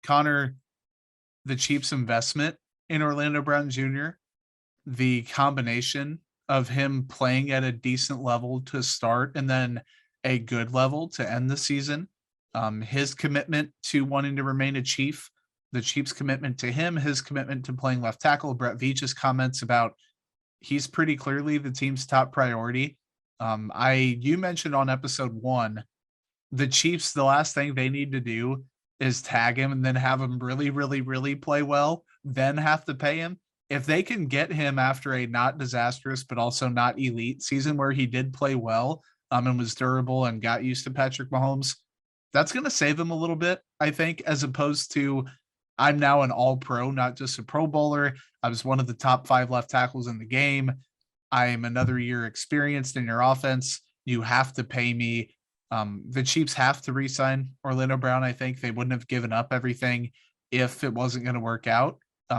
Connor, the Chiefs' investment in Orlando Brown Jr., the combination of him playing at a decent level to start and then a good level to end the season, his commitment to wanting to remain a Chief, the Chiefs' commitment to him, his commitment to playing left tackle, Brett Veach's comments about he's pretty clearly the team's top priority. You mentioned on episode 1, the Chiefs, the last thing they need to do is tag him and then have him really, really, really play well, then have to pay him. If they can get him after a not disastrous, but also not elite season where he did play well, and was durable and got used to Patrick Mahomes, that's going to save him a little bit, I think, as opposed to I'm now an all pro, not just a pro bowler. I was one of the top 5 left tackles in the game. I am another year experienced in your offense. You have to pay me. The Chiefs have to re-sign Orlando Brown. I think they wouldn't have given up everything if it wasn't going to work out.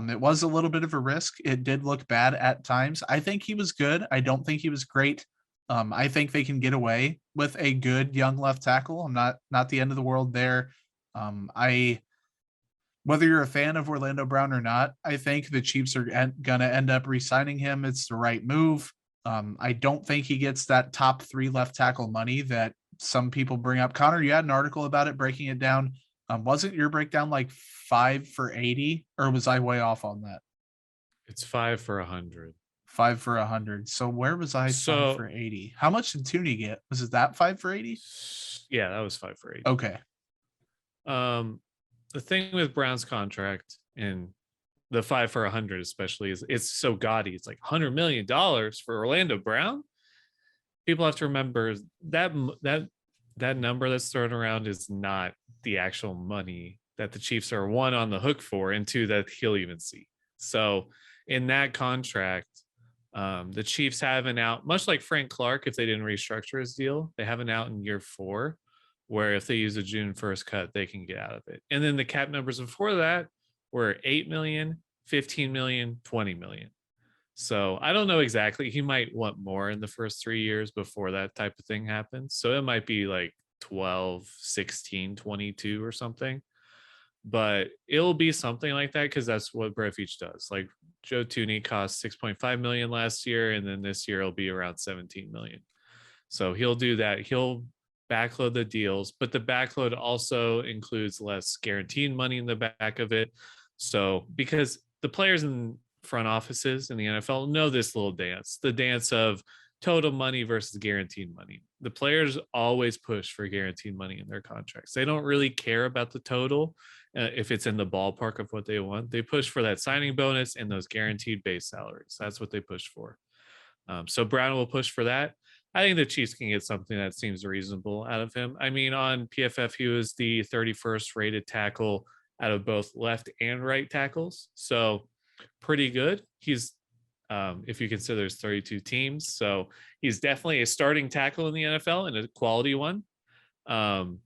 It was a little bit of a risk. It did look bad at times. I think he was good. I don't think he was great. I think they can get away with a good young left tackle. I'm not the end of the world there. Whether you're a fan of Orlando Brown or not, I think the Chiefs are going to end up re-signing him. It's the right move. I don't think he gets that top 3 left tackle money that some people bring up. Connor, you had an article about it, breaking it down. Wasn't your breakdown like 5 for 80, or was I way off on that? It's 5 for 100. 5 for 100. So where was I? 5 for 80. How much did Tooney get? Was it that 5 for 80? Yeah, that was 5 for 80. Okay. The thing with Brown's contract and the 5 for 100 especially is it's so gaudy. It's like $100 million for Orlando Brown. People have to remember that number that's thrown around is not the actual money that the Chiefs are, 1, on the hook for, and 2, that he'll even see. So in that contract, the Chiefs have an out, much like Frank Clark, if they didn't restructure his deal, they have an out in year 4, where if they use a June 1st cut, they can get out of it. And then the cap numbers before that were 8 million, 15 million, 20 million. So I don't know exactly. He might want more in the first 3 years before that type of thing happens. So it might be like 12, 16, 22 or something. But it'll be something like that because that's what Brett Veach does. Like Joe Tooney cost 6.5 million last year, and then this year it'll be around 17 million. So he'll do that. He'll backload the deals, but the backload also includes less guaranteed money in the back of it. So because the players in front offices in the NFL know this little dance, the dance of total money versus guaranteed money. The players always push for guaranteed money in their contracts. They don't really care about the total if it's in the ballpark of what they want. They push for that signing bonus and those guaranteed base salaries. That's what they push for. So Brown will push for that. I think the Chiefs can get something that seems reasonable out of him. I mean, on PFF, he was the 31st rated tackle out of both left and right tackles. So pretty good. He's, if you consider there's 32 teams. So he's definitely a starting tackle in the NFL and a quality one. And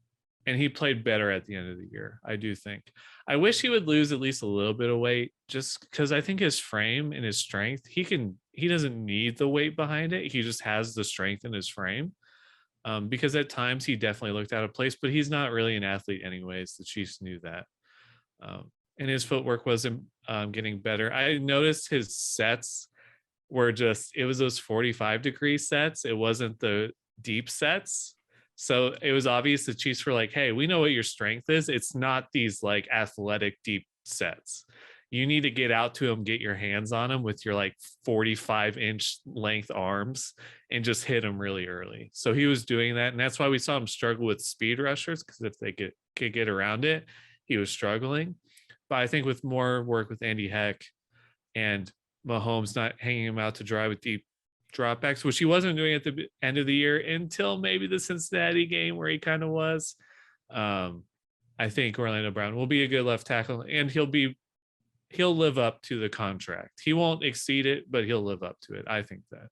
he played better at the end of the year, I do think. I wish he would lose at least a little bit of weight, just because I think his frame and his strength, he doesn't need the weight behind it. He just has the strength in his frame. Because at times he definitely looked out of place, but he's not really an athlete anyways. The Chiefs knew that. And his footwork wasn't getting better. I noticed his sets were it was those 45-degree sets. It wasn't the deep sets. So it was obvious the Chiefs were like, hey, we know what your strength is. It's not these like athletic deep sets. You need to get out to him, get your hands on him with your like 45-inch length arms and just hit him really early. So he was doing that. And that's why we saw him struggle with speed rushers, because if they could get around it, he was struggling. But I think with more work with Andy Heck and Mahomes not hanging him out to dry with deep dropbacks, which he wasn't doing at the end of the year until maybe the Cincinnati game where he kind of was. I think Orlando Brown will be a good left tackle, and he'll live up to the contract. He won't exceed it, but he'll live up to it. I think that.